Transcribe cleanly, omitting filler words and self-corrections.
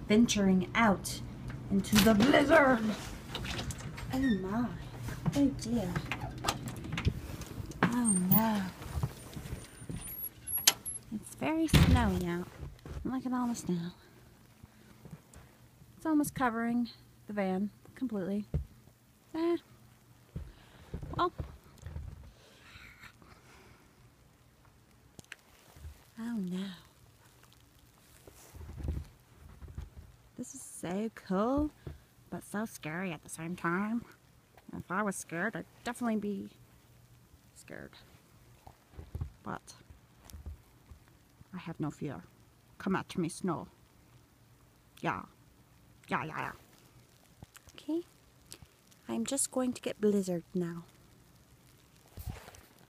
venturing out into the blizzard. Oh my. Oh dear. Oh no. It's very snowy out. Look at all the snow. It's almost covering the van completely. Well. Oh no. This is so cool, but so scary at the same time. If I was scared, I'd definitely be scared. But I have no fear. Come at me, snow. Yeah. Yeah. Okay. I'm just going to get blizzard now.